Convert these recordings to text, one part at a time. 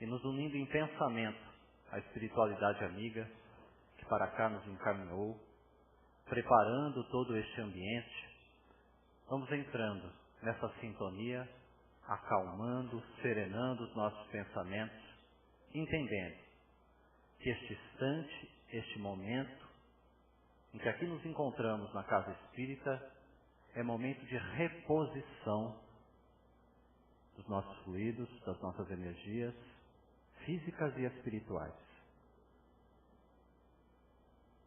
e nos unindo em pensamento à espiritualidade amiga que para cá nos encaminhou, preparando todo este ambiente, vamos entrando nessa sintonia, acalmando, serenando os nossos pensamentos, entendendo que este instante, este momento em que aqui nos encontramos na casa espírita é momento de reposição dos nossos fluidos, das nossas energias físicas e espirituais.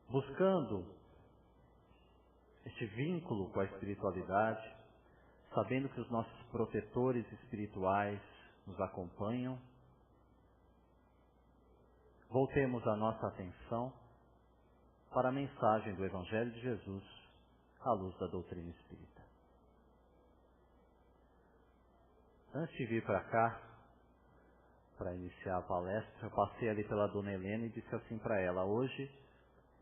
Buscando este vínculo com a espiritualidade, sabendo que os nossos protetores espirituais nos acompanham, voltemos a nossa atenção para a mensagem do Evangelho de Jesus à luz da doutrina espírita. Antes de vir para cá, para iniciar a palestra, eu passei ali pela Dona Helena e disse assim para ela: hoje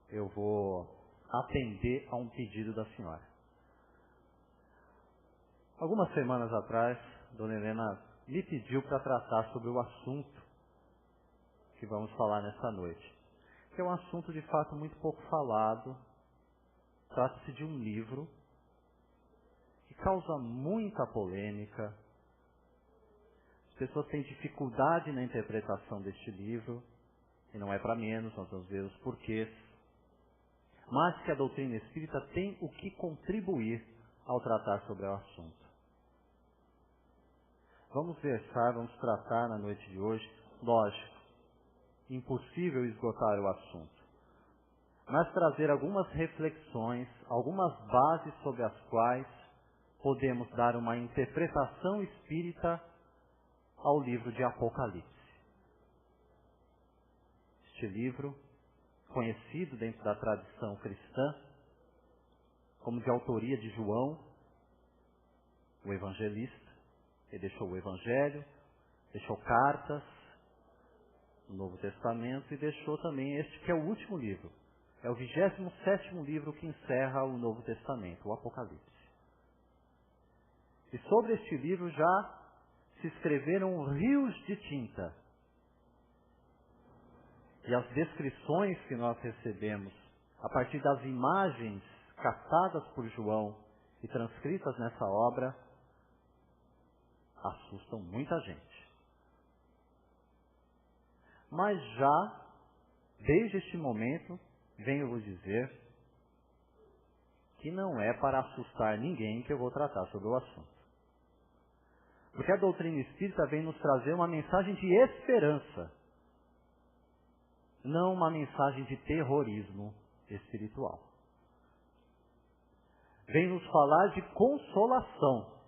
eu vou atender a um pedido da senhora. Algumas semanas atrás, Dona Helena me pediu para tratar sobre o assunto que vamos falar nessa noite, que é um assunto de fato muito pouco falado. Trata-se de um livro que causa muita polêmica. As pessoas têm dificuldade na interpretação deste livro, e não é para menos, nós vamos ver os porquês, mas que a doutrina espírita tem o que contribuir ao tratar sobre o assunto. Vamos versar, vamos tratar na noite de hoje, lógico, impossível esgotar o assunto, mas trazer algumas reflexões, algumas bases sobre as quais podemos dar uma interpretação espírita ao livro de Apocalipse. Este livro, conhecido dentro da tradição cristã como de autoria de João, o evangelista. Ele deixou o Evangelho, deixou cartas no Novo Testamento e deixou também este que é o último livro. É o 27º livro que encerra o Novo Testamento, o Apocalipse. E sobre este livro já se escreveram rios de tinta. E as descrições que nós recebemos a partir das imagens captadas por João e transcritas nessa obra assustam muita gente. Mas já, desde este momento, venho vos dizer que não é para assustar ninguém que eu vou tratar sobre o assunto. Porque a doutrina espírita vem nos trazer uma mensagem de esperança, não uma mensagem de terrorismo espiritual. Vem nos falar de consolação,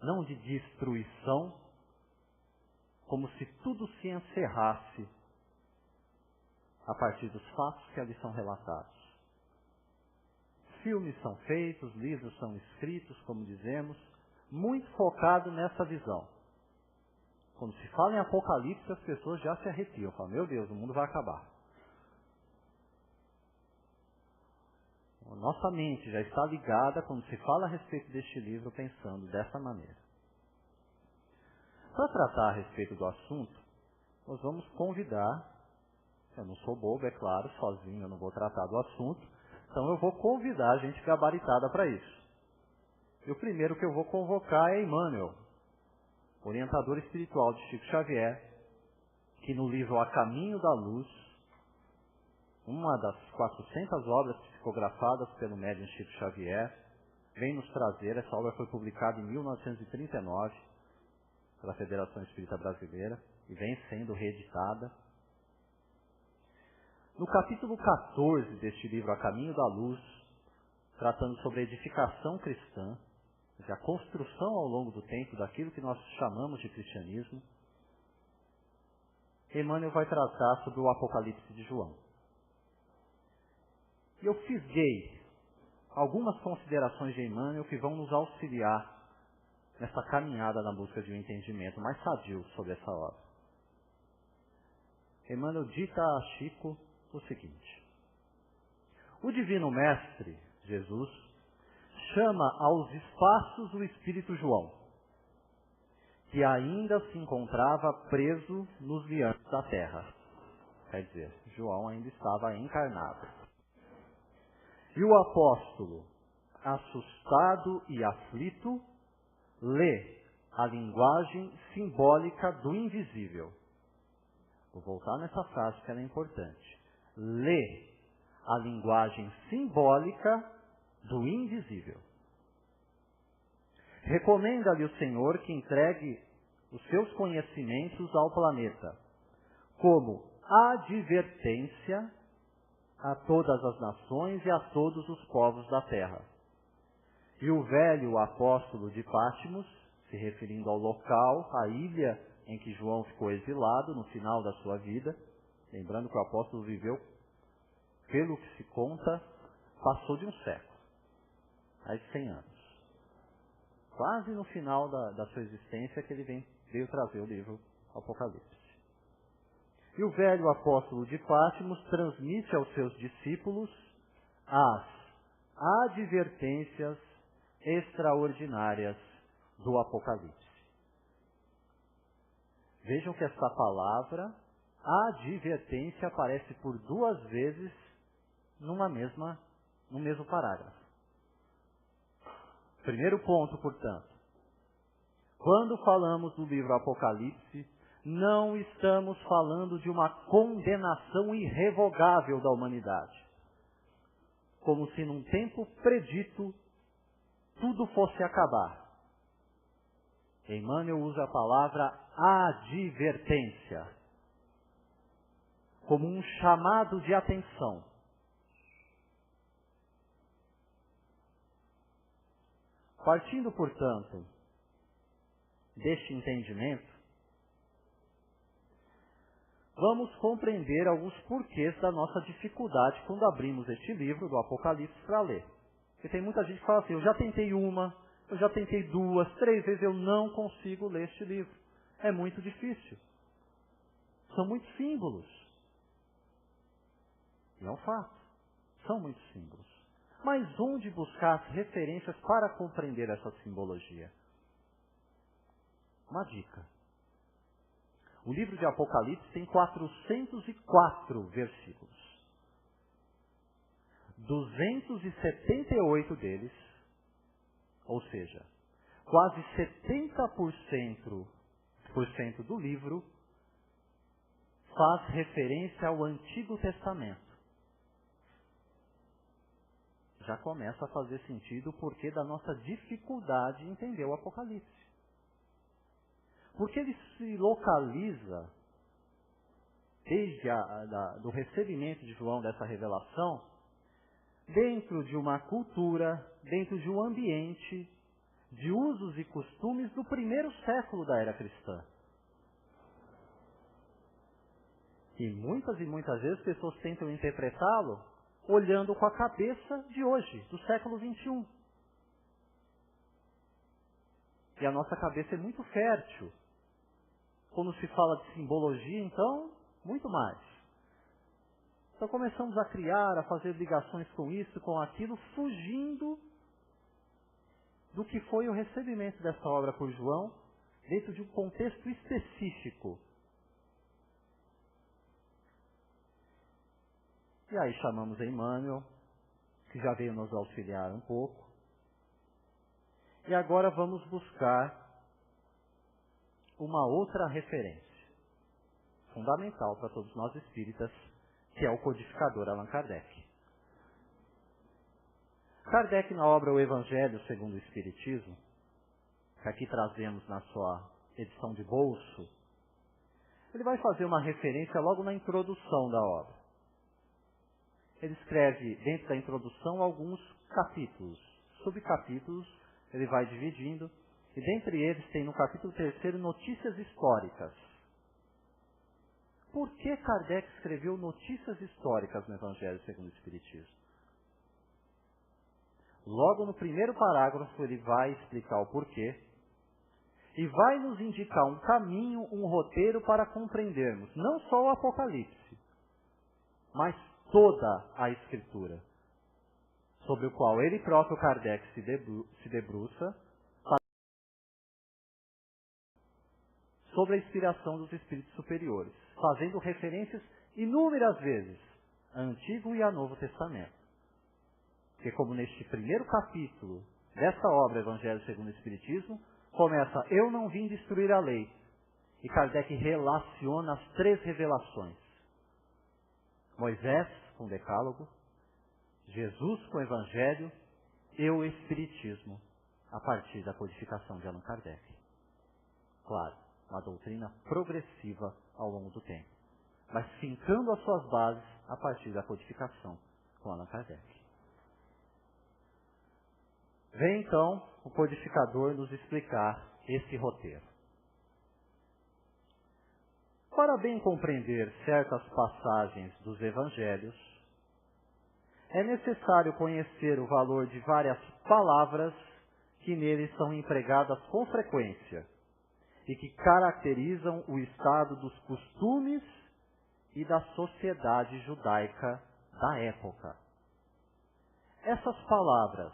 não de destruição, como se tudo se encerrasse a partir dos fatos que ali são relatados. Filmes são feitos, livros são escritos, como dizemos, muito focado nessa visão. Quando se fala em Apocalipse, as pessoas já se arrepiam, falam: meu Deus, o mundo vai acabar. Nossa mente já está ligada, quando se fala a respeito deste livro, pensando dessa maneira. Para tratar a respeito do assunto, nós vamos convidar, eu não sou bobo, é claro, sozinho eu não vou tratar do assunto, então eu vou convidar a gente gabaritada para isso. E o primeiro que eu vou convocar é Emmanuel, orientador espiritual de Chico Xavier, que no livro A Caminho da Luz, uma das 400 obras psicografadas pelo médium Chico Xavier, vem nos trazer. Essa obra foi publicada em 1939 pela Federação Espírita Brasileira e vem sendo reeditada. No capítulo 14 deste livro, A Caminho da Luz, tratando sobre a edificação cristã, a construção ao longo do tempo daquilo que nós chamamos de cristianismo, Emmanuel vai tratar sobre o Apocalipse de João. E eu fisguei algumas considerações de Emmanuel que vão nos auxiliar nessa caminhada na busca de um entendimento mais sadio sobre essa obra. Emmanuel dita a Chico o seguinte: o Divino Mestre, Jesus, chama aos espaços o Espírito João, que ainda se encontrava preso nos liames da terra. Quer dizer, João ainda estava encarnado. E o apóstolo, assustado e aflito, lê a linguagem simbólica do invisível. Vou voltar nessa frase que ela é importante. Lê a linguagem simbólica do invisível. Recomenda-lhe o Senhor que entregue os seus conhecimentos ao planeta, como advertência a todas as nações e a todos os povos da terra. E o velho apóstolo de Pátimos, se referindo ao local, à ilha em que João ficou exilado no final da sua vida, lembrando que o apóstolo viveu, pelo que se conta, passou de um século, mais de 100 anos. Quase no final da sua existência que ele veio trazer o livro Apocalipse. E o velho apóstolo de Pátimos transmite aos seus discípulos as advertências extraordinárias do Apocalipse. Vejam que essa palavra, advertência, aparece por 2 vezes no mesmo parágrafo. Primeiro ponto, portanto, quando falamos do livro Apocalipse, não estamos falando de uma condenação irrevogável da humanidade. Como se num tempo predito tudo fosse acabar. Emmanuel usa a palavra advertência como um chamado de atenção. Partindo, portanto, deste entendimento, vamos compreender alguns porquês da nossa dificuldade quando abrimos este livro do Apocalipse para ler. Porque tem muita gente que fala assim, eu já tentei 1, eu já tentei 2, 3 vezes, eu não consigo ler este livro. É muito difícil. São muitos símbolos. E é um fato. São muitos símbolos. Mas onde buscar as referências para compreender essa simbologia? Uma dica. O livro de Apocalipse tem 404 versículos. 278 deles, ou seja, quase 70% do livro, faz referência ao Antigo Testamento. Já começa a fazer sentido o porquê da nossa dificuldade em entender o Apocalipse. Porque ele se localiza, desde do recebimento de João dessa revelação, dentro de uma cultura, dentro de um ambiente, de usos e costumes do primeiro século da era cristã. E muitas vezes pessoas tentam interpretá-lo olhando com a cabeça de hoje, do século XXI. E a nossa cabeça é muito fértil. Quando se fala de simbologia, então, muito mais. Então começamos a criar, a fazer ligações com isso, com aquilo, fugindo do que foi o recebimento dessa obra por João, dentro de um contexto específico. E aí chamamos a Emmanuel, que já veio nos auxiliar um pouco. E agora vamos buscar uma outra referência, fundamental para todos nós espíritas, que é o codificador Allan Kardec. Kardec, na obra O Evangelho segundo o Espiritismo, que aqui trazemos na sua edição de bolso, ele vai fazer uma referência logo na introdução da obra. Ele escreve dentro da introdução alguns capítulos, subcapítulos, ele vai dividindo, e dentre eles tem no capítulo 3 notícias históricas. Por que Kardec escreveu notícias históricas no Evangelho segundo o Espiritismo? Logo no primeiro parágrafo ele vai explicar o porquê e vai nos indicar um caminho, um roteiro para compreendermos não só o Apocalipse, mas toda a Escritura, sobre o qual ele próprio Kardec se debruça. sobre a inspiração dos espíritos superiores, fazendo referências inúmeras vezes a Antigo e a Novo Testamento. Porque como neste primeiro capítulo desta obra, Evangelho segundo o Espiritismo, começa, eu não vim destruir a lei. E Kardec relaciona as 3 revelações. Moisés com o Decálogo, Jesus com o Evangelho e o Espiritismo, a partir da codificação de Allan Kardec. Claro, uma doutrina progressiva ao longo do tempo, mas fincando as suas bases a partir da codificação com Allan Kardec. Vem então o codificador nos explicar esse roteiro. Para bem compreender certas passagens dos Evangelhos, é necessário conhecer o valor de várias palavras que neles são empregadas com frequência e que caracterizam o estado dos costumes e da sociedade judaica da época. Essas palavras,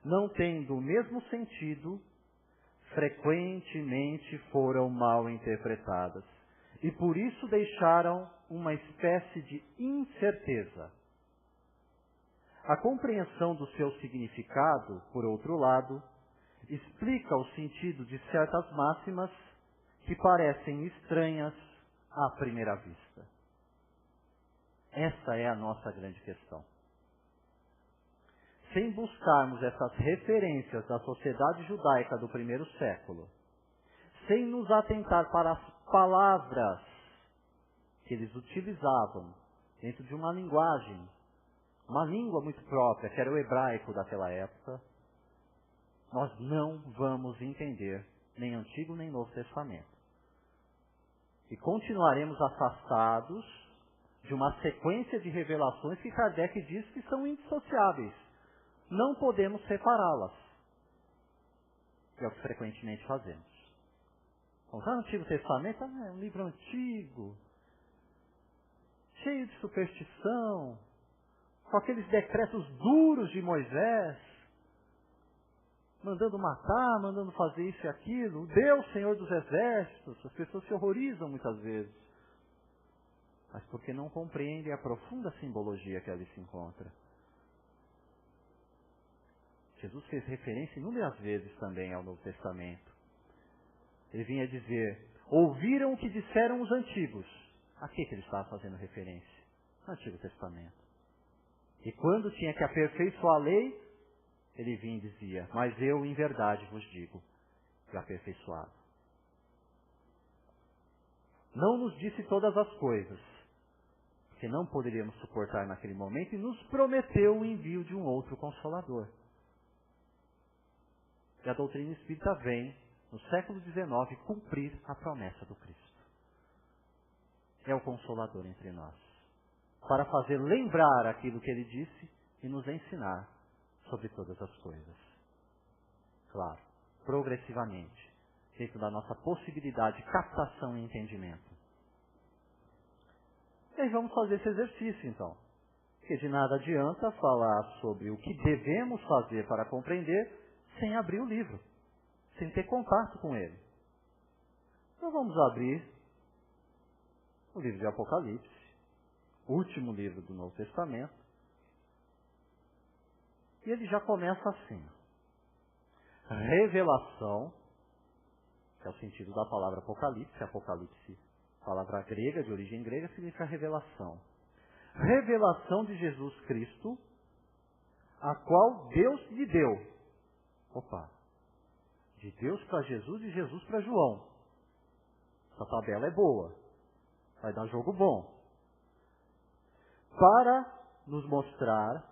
não tendo o mesmo sentido, frequentemente foram mal interpretadas e por isso deixaram uma espécie de incerteza. A compreensão do seu significado, por outro lado, explica o sentido de certas máximas que parecem estranhas à primeira vista. Essa é a nossa grande questão. Sem buscarmos essas referências da sociedade judaica do primeiro século, sem nos atentar para as palavras que eles utilizavam dentro de uma linguagem, uma língua muito própria, que era o hebraico daquela época, nós não vamos entender nem Antigo nem Novo Testamento. E continuaremos afastados de uma sequência de revelações que Kardec diz que são indissociáveis. Não podemos separá-las. É o que frequentemente fazemos. Vamos lá no Antigo Testamento, é um livro antigo, cheio de superstição, com aqueles decretos duros de Moisés, mandando matar, mandando fazer isso e aquilo. O Deus, Senhor dos Exércitos, as pessoas se horrorizam muitas vezes, mas porque não compreendem a profunda simbologia que ali se encontra. Jesus fez referência inúmeras vezes também ao Novo Testamento. Ele vinha dizer, ouviram o que disseram os antigos. A que ele estava fazendo referência? No Antigo Testamento. E quando tinha que aperfeiçoar a lei, ele vinha e dizia, mas eu em verdade vos digo, que aperfeiçoado. Não nos disse todas as coisas, que não poderíamos suportar naquele momento, e nos prometeu o envio de um outro Consolador. E a doutrina espírita vem, no século XIX, cumprir a promessa do Cristo. É o Consolador entre nós, para fazer lembrar aquilo que ele disse e nos ensinar sobre todas as coisas. Claro, progressivamente, dentro da nossa possibilidade de captação e entendimento. E aí vamos fazer esse exercício então. Porque de nada adianta falar sobre o que devemos fazer para compreender sem abrir o livro, sem ter contato com ele. Então vamos abrir o livro de Apocalipse, último livro do Novo Testamento, e ele já começa assim. Revelação, que é o sentido da palavra Apocalipse. Apocalipse, palavra grega, de origem grega, significa revelação. Revelação de Jesus Cristo, a qual Deus lhe deu. Opa! De Deus para Jesus e Jesus para João. Essa tabela é boa. Vai dar jogo bom. Para nos mostrar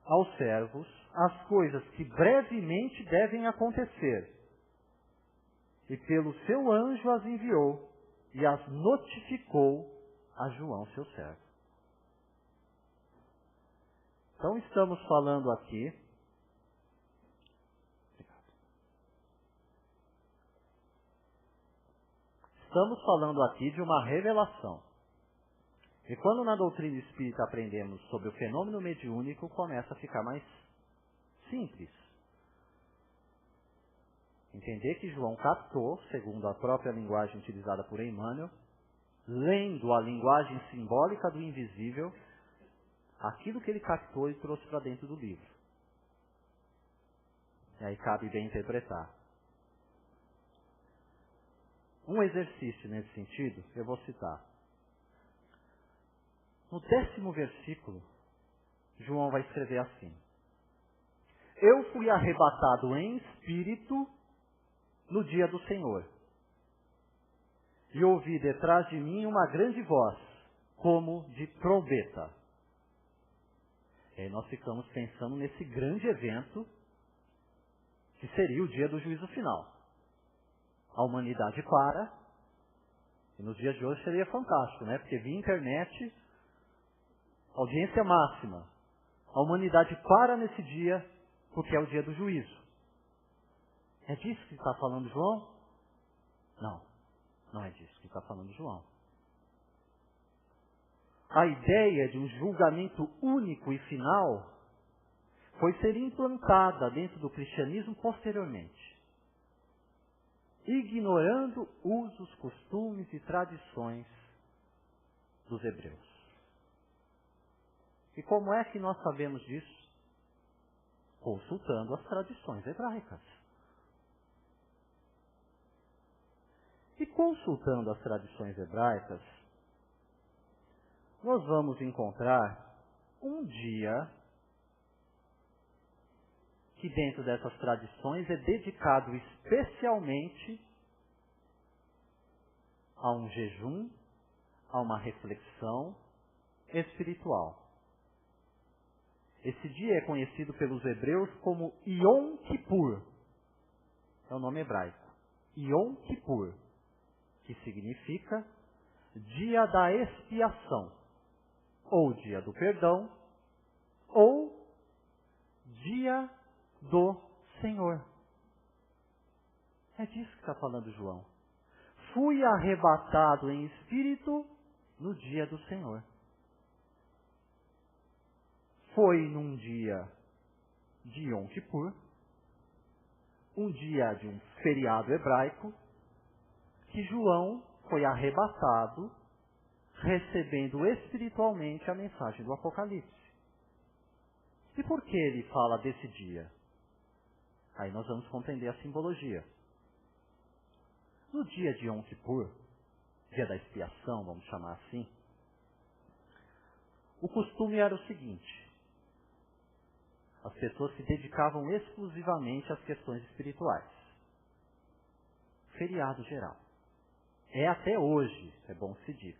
aos servos as coisas que brevemente devem acontecer. E pelo seu anjo as enviou e as notificou a João, seu servo. Então estamos falando aqui de uma revelação. E quando na doutrina espírita aprendemos sobre o fenômeno mediúnico, começa a ficar mais simples. Entender que João captou, segundo a própria linguagem utilizada por Emmanuel, lendo a linguagem simbólica do invisível, aquilo que ele captou e trouxe para dentro do livro. E aí cabe bem interpretar. Um exercício nesse sentido, eu vou citar. No 10º versículo, João vai escrever assim: Eu fui arrebatado em espírito no dia do Senhor, e ouvi detrás de mim uma grande voz, como de trombeta. E aí nós ficamos pensando nesse grande evento, que seria o dia do juízo final. A humanidade para, e nos dias de hoje seria fantástico, né? Porque via internet, audiência máxima. A humanidade para nesse dia, porque é o dia do juízo. É disso que está falando João? Não, não é disso que está falando João. A ideia de um julgamento único e final foi ser implantada dentro do cristianismo posteriormente, ignorando usos, costumes e tradições dos hebreus. E como é que nós sabemos disso? Consultando as tradições hebraicas. E consultando as tradições hebraicas, nós vamos encontrar um dia que dentro dessas tradições é dedicado especialmente a um jejum, a uma reflexão espiritual. Esse dia é conhecido pelos hebreus como Yom Kippur. É o nome hebraico. Yom Kippur, que significa dia da expiação, ou dia do perdão, ou dia do Senhor. É disso que está falando João. Fui arrebatado em espírito no dia do Senhor. Foi num dia de Yom Kippur, um dia de um feriado hebraico, que João foi arrebatado, recebendo espiritualmente a mensagem do Apocalipse. E por que ele fala desse dia? Aí nós vamos compreender a simbologia. No dia de Yom Kippur, dia da expiação, vamos chamar assim, o costume era o seguinte: as pessoas se dedicavam exclusivamente às questões espirituais. Feriado geral. É até hoje, é bom se dizer.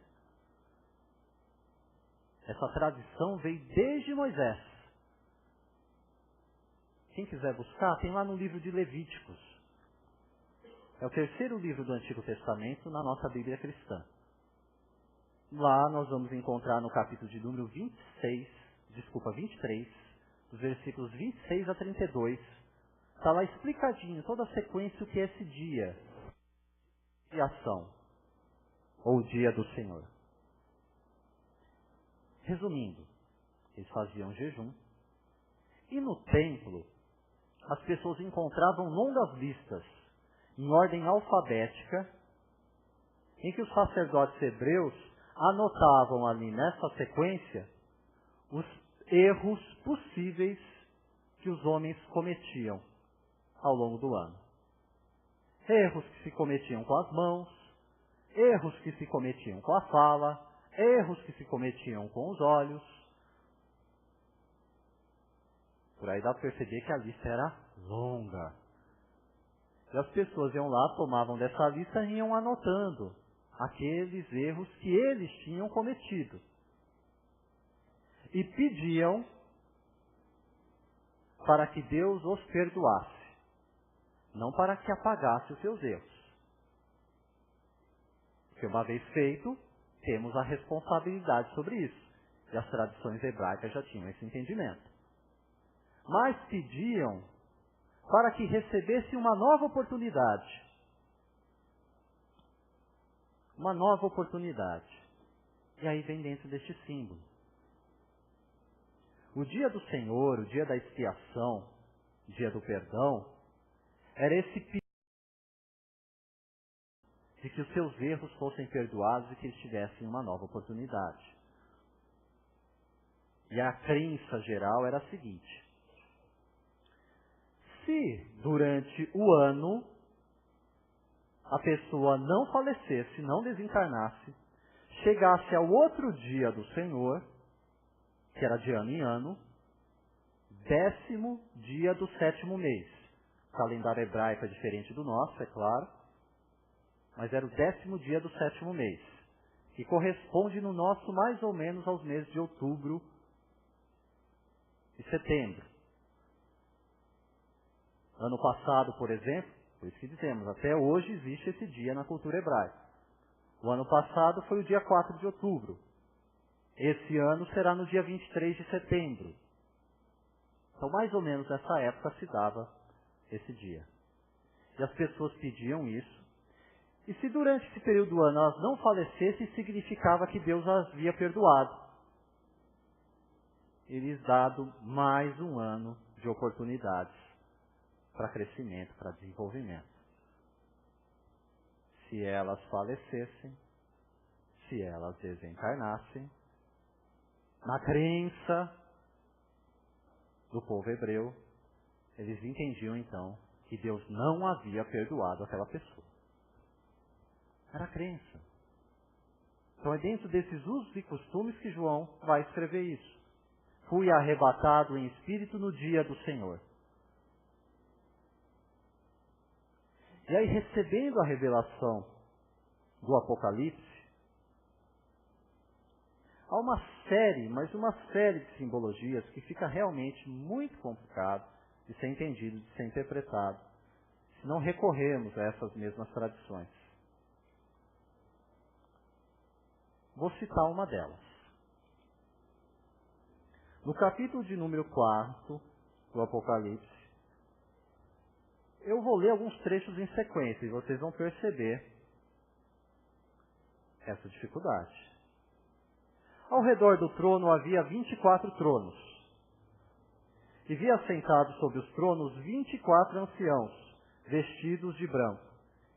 Essa tradição veio desde Moisés. Quem quiser buscar, tem lá no livro de Levíticos. É o 3º livro do Antigo Testamento na nossa Bíblia cristã. Lá nós vamos encontrar no capítulo de número 23, dos versículos 26 a 32, está lá explicadinho toda a sequência o que é esse dia de ação, ou dia do Senhor. Resumindo, eles faziam jejum, e no templo as pessoas encontravam longas listas, em ordem alfabética, em que os sacerdotes hebreus anotavam ali nessa sequência os erros possíveis que os homens cometiam ao longo do ano. Erros que se cometiam com as mãos, erros que se cometiam com a fala, erros que se cometiam com os olhos. Por aí dá para perceber que a lista era longa. E as pessoas iam lá, tomavam dessa lista e iam anotando aqueles erros que eles tinham cometido. E pediam para que Deus os perdoasse, não para que apagasse os seus erros. Porque uma vez feito, temos a responsabilidade sobre isso. E as tradições hebraicas já tinham esse entendimento. Mas pediam para que recebesse uma nova oportunidade. Uma nova oportunidade. E aí vem dentro deste símbolo. O dia do Senhor, o dia da expiação, o dia do perdão, era esse de que os seus erros fossem perdoados e que eles tivessem uma nova oportunidade. E a crença geral era a seguinte: se durante o ano a pessoa não falecesse, não desencarnasse, chegasse ao outro dia do Senhor, que era de ano em ano, 10º dia do 7º mês. O calendário hebraico é diferente do nosso, é claro, mas era o 10º dia do 7º mês, que corresponde no nosso mais ou menos aos meses de outubro e setembro. Ano passado, por exemplo, por isso que dizemos, até hoje existe esse dia na cultura hebraica. O ano passado foi o dia 4 de outubro. Esse ano será no dia 23 de setembro. Então, mais ou menos nessa época se dava esse dia. E as pessoas pediam isso. E se durante esse período do ano elas não falecessem, significava que Deus as havia perdoado. E lhes dado mais um ano de oportunidades para crescimento, para desenvolvimento. Se elas falecessem, se elas desencarnassem, na crença do povo hebreu, eles entendiam então que Deus não havia perdoado aquela pessoa. Era a crença. Então é dentro desses usos e costumes que João vai escrever isso. Fui arrebatado em espírito no dia do Senhor. E aí, recebendo a revelação do Apocalipse, há uma série, mas uma série de simbologias que fica realmente muito complicado de ser entendido, de ser interpretado, se não recorrermos a essas mesmas tradições. Vou citar uma delas. No capítulo de número 4 do Apocalipse, eu vou ler alguns trechos em sequência e vocês vão perceber essa dificuldade. Ao redor do trono havia 24 tronos. E vi assentados sobre os tronos 24 anciãos, vestidos de branco,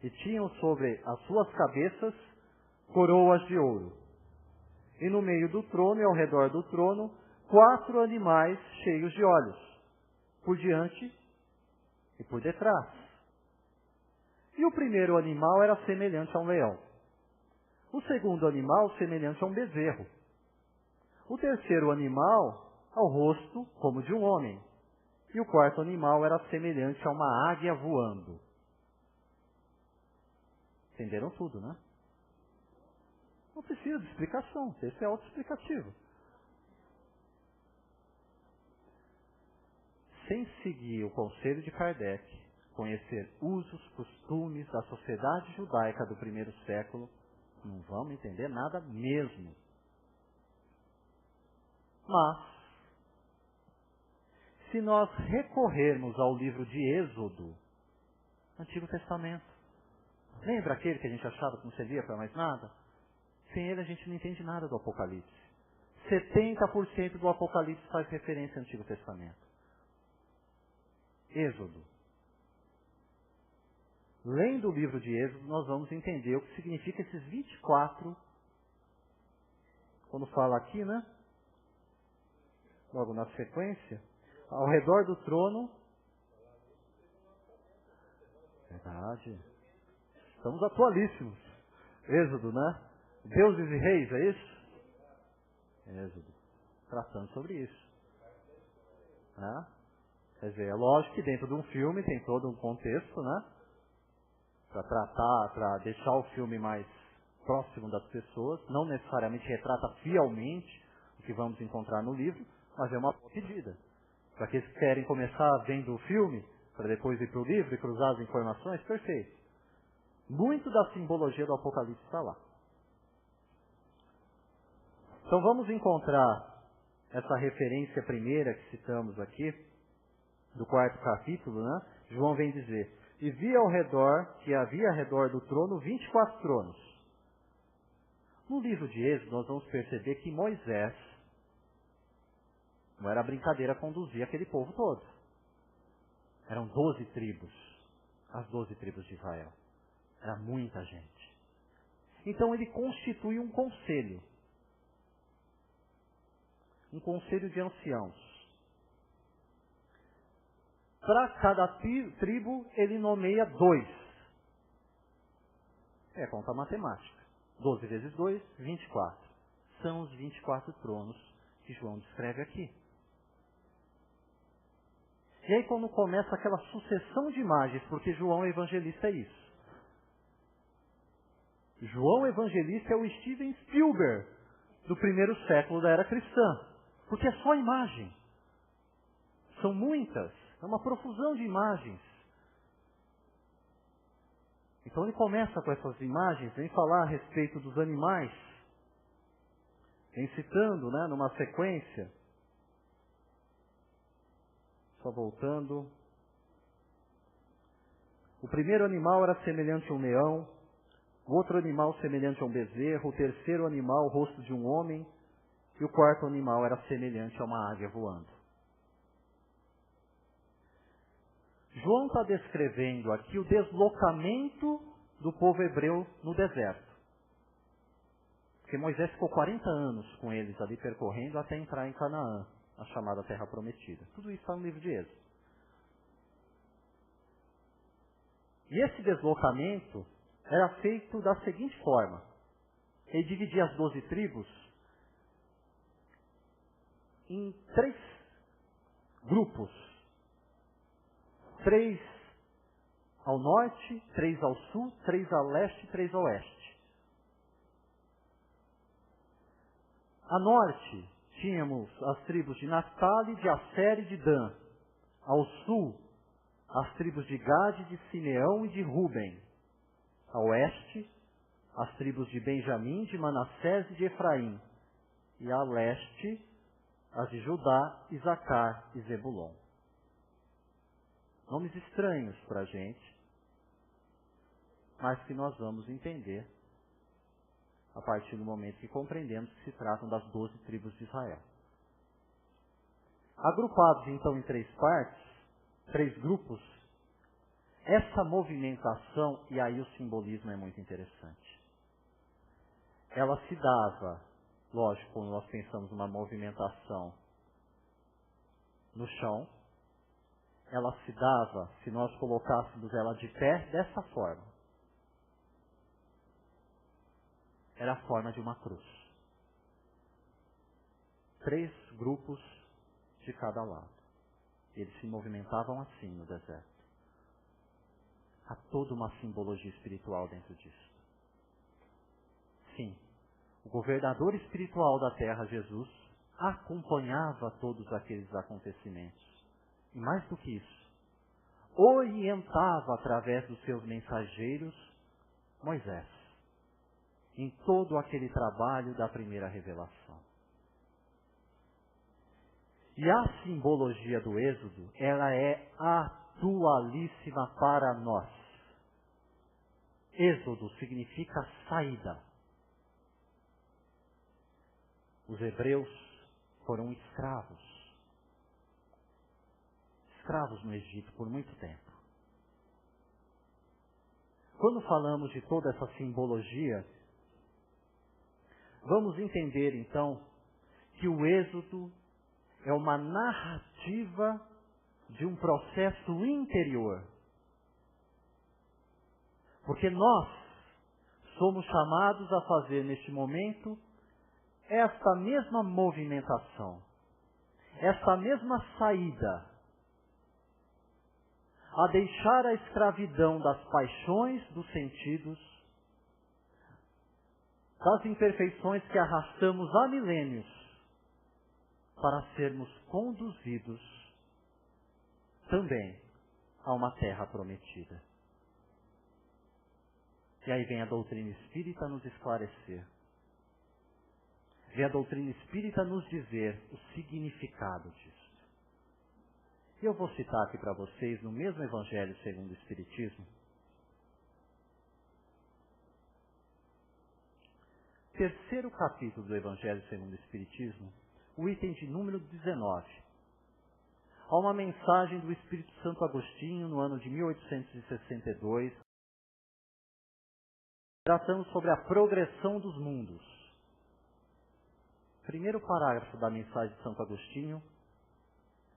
e tinham sobre as suas cabeças coroas de ouro. E no meio do trono e ao redor do trono, 4 animais cheios de olhos, por diante e por detrás. E o primeiro animal era semelhante a um leão. O segundo animal semelhante a um bezerro. O terceiro animal ao rosto como de um homem. E o quarto animal era semelhante a uma águia voando. Entenderam tudo, né? Não precisa de explicação, o texto é autoexplicativo. Sem seguir o conselho de Kardec, conhecer usos, costumes da sociedade judaica do primeiro século, não vamos entender nada mesmo. Mas, se nós recorrermos ao livro de Êxodo, Antigo Testamento, lembra aquele que a gente achava que não servia para mais nada? Sem ele a gente não entende nada do Apocalipse. 70% do Apocalipse faz referência ao Antigo Testamento. Êxodo. Lendo o livro de Êxodo, nós vamos entender o que significa esses 24, quando fala aqui, né? Logo na sequência, ao redor do trono. Verdade. Estamos atualíssimos. Êxodo, né? Deuses e reis, é isso? Êxodo. Tratando sobre isso. Né? Quer dizer, é lógico que dentro de um filme tem todo um contexto, né? Para tratar, para deixar o filme mais próximo das pessoas. Não necessariamente retrata fielmente o que vamos encontrar no livro, mas é uma boa pedida. Para aqueles que querem começar vendo o filme, para depois ir para o livro e cruzar as informações, perfeito. Muito da simbologia do Apocalipse está lá. Então vamos encontrar essa referência primeira que citamos aqui, do 4º capítulo, né? João vem dizer: e vi ao redor, que havia ao redor do trono 24 tronos. No livro de Êxodo nós vamos perceber que Moisés, não era brincadeira conduzir aquele povo todo. Eram 12 tribos, as 12 tribos de Israel. Era muita gente. Então ele constitui um conselho de anciãos. Para cada tribo, ele nomeia 2. É conta matemática. 12 vezes 2, 24. São os 24 tronos que João descreve aqui. E aí quando começa aquela sucessão de imagens, porque João Evangelista é isso. João Evangelista é o Steven Spielberg do primeiro século da era cristã. Porque é só imagem. São muitas. É uma profusão de imagens. Então ele começa com essas imagens, vem falar a respeito dos animais. Vem citando, numa sequência. Só voltando. O primeiro animal era semelhante a um leão. O outro animal semelhante a um bezerro. O terceiro animal, o rosto de um homem. E o quarto animal era semelhante a uma águia voando. João está descrevendo aqui o deslocamento do povo hebreu no deserto. Porque Moisés ficou 40 anos com eles ali percorrendo até entrar em Canaã, a chamada Terra Prometida. Tudo isso está no livro de Êxodo. E esse deslocamento era feito da seguinte forma. Ele dividia as 12 tribos em 3 grupos. 3 ao norte, 3 ao sul, 3 a leste e 3 a oeste. A norte, tínhamos as tribos de Naftali, de Asser e de Dan. Ao sul, as tribos de Gade, de Simeão e de Ruben. A oeste, as tribos de Benjamim, de Manassés e de Efraim. E a leste, as de Judá, Isacar e Zebulon. Nomes estranhos para a gente, mas que nós vamos entender a partir do momento que compreendemos que se tratam das 12 tribos de Israel. Agrupados então em 3 partes, 3 grupos, essa movimentação, e aí o simbolismo é muito interessante. Ela se dava, lógico, quando nós pensamos numa movimentação no chão, ela se dava, se nós colocássemos ela de pé, dessa forma. Era a forma de uma cruz. 3 grupos de cada lado. Eles se movimentavam assim no deserto. Há toda uma simbologia espiritual dentro disso. Sim, o governador espiritual da terra, Jesus, acompanhava todos aqueles acontecimentos. E mais do que isso, orientava através dos seus mensageiros Moisés em todo aquele trabalho da primeira revelação. E a simbologia do Êxodo, ela é atualíssima para nós. Êxodo significa saída. Os hebreus foram escravos no Egito por muito tempo. Quando falamos de toda essa simbologia, vamos entender então que o Êxodo é uma narrativa de um processo interior. Porque nós somos chamados a fazer neste momento esta mesma movimentação, esta mesma saída, a deixar a escravidão das paixões, dos sentidos, das imperfeições que arrastamos há milênios, para sermos conduzidos também a uma terra prometida. E aí vem a doutrina espírita nos esclarecer. Vem a doutrina espírita nos dizer o significado disso. E eu vou citar aqui para vocês, no mesmo Evangelho segundo o Espiritismo, terceiro capítulo do Evangelho segundo o Espiritismo, o item de número 19. Há uma mensagem do Espírito Santo Agostinho no ano de 1862, tratando sobre a progressão dos mundos. Primeiro parágrafo da mensagem de Santo Agostinho,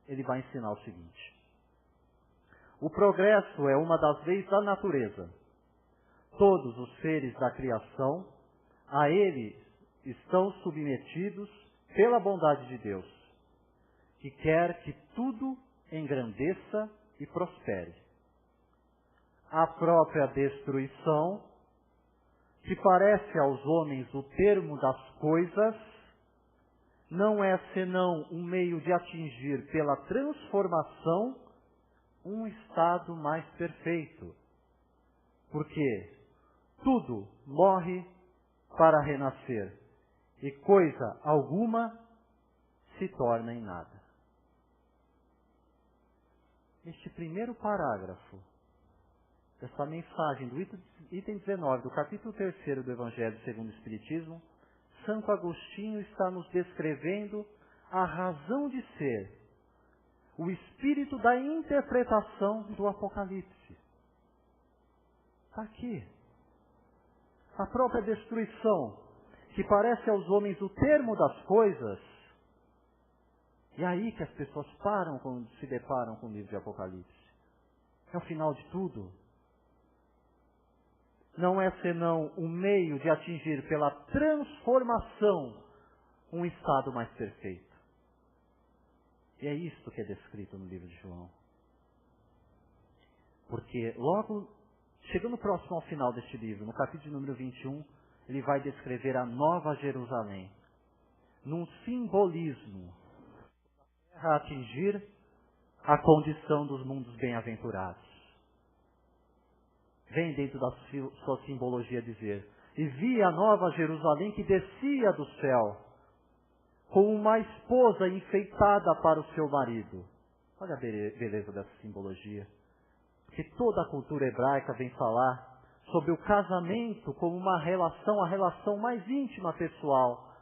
ele vai ensinar o seguinte: o progresso é uma das leis da natureza. Todos os seres da criação a ele estão submetidos pela bondade de Deus, que quer que tudo engrandeça e prospere. A própria destruição, que parece aos homens o termo das coisas, não é senão um meio de atingir pela transformação um estado mais perfeito. Porque tudo morre para renascer, e coisa alguma se torna em nada. Este primeiro parágrafo dessa mensagem do item 19 do capítulo 3 do Evangelho segundo o Espiritismo, Santo Agostinho está nos descrevendo a razão de ser, o espírito da interpretação do Apocalipse. Está aqui. A própria destruição, que parece aos homens o termo das coisas, e é aí que as pessoas param quando se deparam com o livro de Apocalipse. É o final de tudo. Não é senão um meio de atingir pela transformação um estado mais perfeito. E é isto que é descrito no livro de João. Porque logo, chegando próximo ao final deste livro, no capítulo número 21, ele vai descrever a Nova Jerusalém, num simbolismo para atingir a condição dos mundos bem-aventurados. Vem dentro da sua simbologia dizer: e vi a Nova Jerusalém que descia do céu, como uma esposa enfeitada para o seu marido. Olha a beleza dessa simbologia. Porque toda a cultura hebraica vem falar sobre o casamento como uma relação, a relação mais íntima pessoal.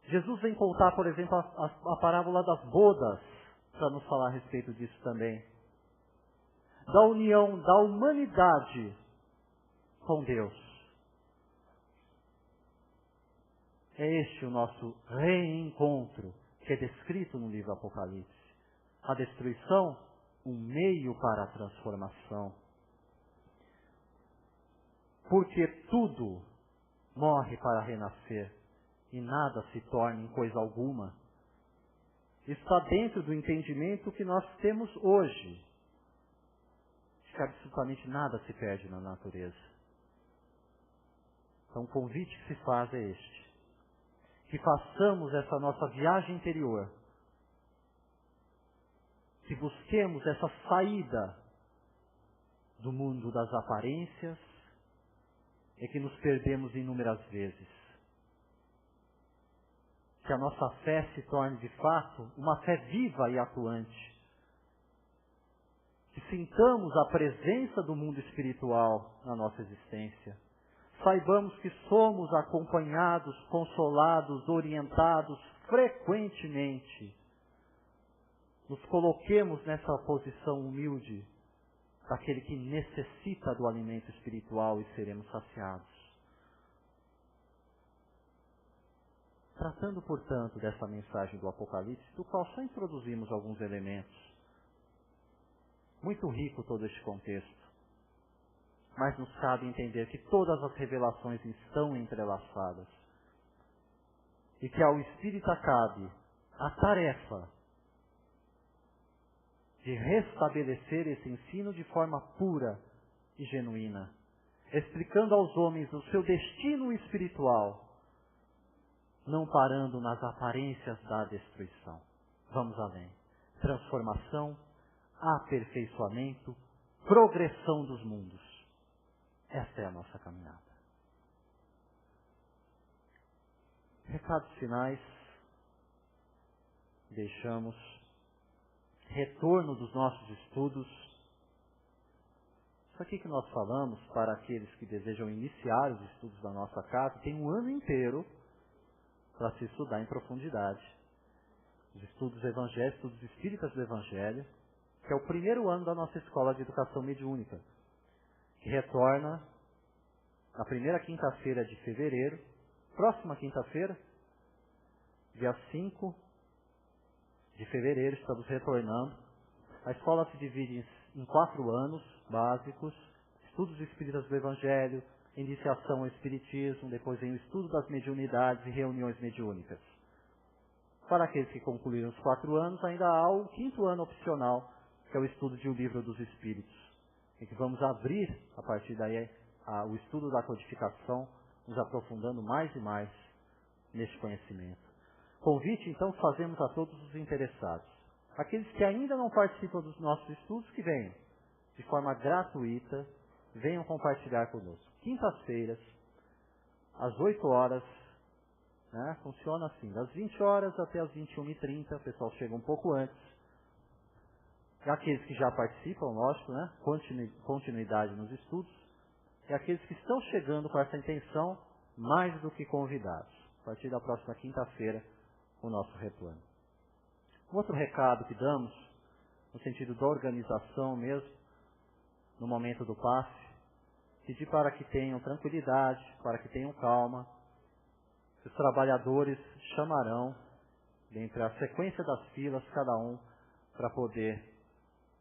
Jesus vem contar, por exemplo, a parábola das bodas, para nos falar a respeito disso também. Da união da humanidade com Deus. É este o nosso reencontro, que é descrito no livro Apocalipse. A destruição, um meio para a transformação. Porque tudo morre para renascer, e nada se torna em coisa alguma. Está dentro do entendimento que nós temos hoje, de que absolutamente nada se perde na natureza. Então o convite que se faz é este: que façamos essa nossa viagem interior, que busquemos essa saída do mundo das aparências, é que nos perdemos inúmeras vezes. Que a nossa fé se torne de fato uma fé viva e atuante. Que sintamos a presença do mundo espiritual na nossa existência. Saibamos que somos acompanhados, consolados, orientados frequentemente. Nos coloquemos nessa posição humilde daquele que necessita do alimento espiritual e seremos saciados. Tratando, portanto, dessa mensagem do Apocalipse, do qual só introduzimos alguns elementos. Muito rico todo este contexto. Mas nos cabe entender que todas as revelações estão entrelaçadas. E que ao Espírita cabe a tarefa de restabelecer esse ensino de forma pura e genuína, explicando aos homens o seu destino espiritual, não parando nas aparências da destruição. Vamos além. Transformação, aperfeiçoamento, progressão dos mundos. Esta é a nossa caminhada. Recados finais. Deixamos retorno dos nossos estudos. Isso aqui que nós falamos, para aqueles que desejam iniciar os estudos da nossa casa, tem um ano inteiro para se estudar em profundidade. Os estudos evangélicos, estudos espíritas do Evangelho, que é o primeiro ano da nossa escola de educação mediúnica. que retorna na primeira quinta-feira de fevereiro, próxima quinta-feira, dia 5 de fevereiro, estamos retornando. A escola se divide em 4 anos básicos: estudos espíritas do Evangelho, iniciação ao Espiritismo, depois vem o estudo das mediunidades e reuniões mediúnicas. Para aqueles que concluíram os 4 anos, ainda há o 5º ano opcional, que é o estudo de O Livro dos Espíritos, em que vamos abrir, a partir daí, o estudo da codificação, nos aprofundando mais e mais neste conhecimento. Convite, então, fazemos a todos os interessados. Aqueles que ainda não participam dos nossos estudos, que venham, de forma gratuita, venham compartilhar conosco. Quintas-feiras, às 8 horas, né, funciona assim, das 20 horas até as 21h30, o pessoal chega um pouco antes. E aqueles que já participam, lógico, né, continuidade nos estudos, e aqueles que estão chegando com essa intenção, mais do que convidados. A partir da próxima quinta-feira, o nosso retorno. Um outro recado que damos, no sentido da organização mesmo, no momento do passe, pedir para que tenham tranquilidade, para que tenham calma. Os trabalhadores chamarão, dentre a sequência das filas, cada um, para poder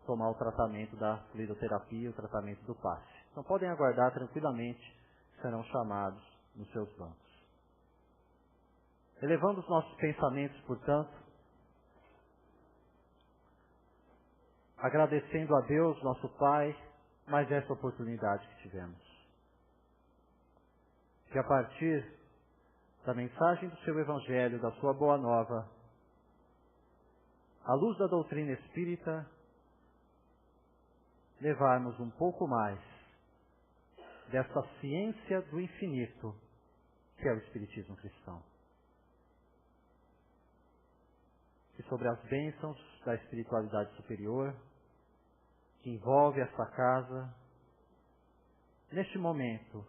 tomar o tratamento da fluidoterapia, o tratamento do passe. Então podem aguardar tranquilamente, serão chamados nos seus bancos. Elevando os nossos pensamentos, portanto, agradecendo a Deus, nosso Pai, mais essa oportunidade que tivemos. Que a partir da mensagem do seu Evangelho, da sua Boa Nova, à luz da doutrina espírita, levarmos um pouco mais dessa ciência do infinito, que é o Espiritismo cristão. E sobre as bênçãos da espiritualidade superior, que envolve esta casa, neste momento,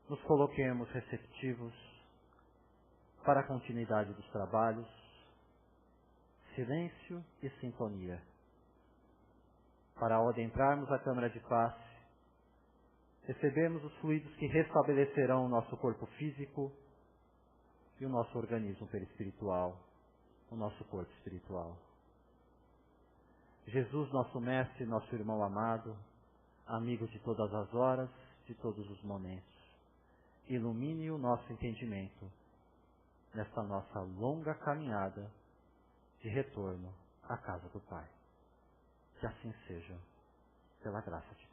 nos coloquemos receptivos para a continuidade dos trabalhos, silêncio e sintonia. Para ao adentrarmos a câmara de passe, recebemos os fluidos que restabelecerão o nosso corpo físico e o nosso organismo perispiritual, o nosso corpo espiritual. Jesus, nosso Mestre, nosso irmão amado, amigo de todas as horas, de todos os momentos, ilumine o nosso entendimento nesta nossa longa caminhada de retorno à casa do Pai. Que assim seja, pela graça de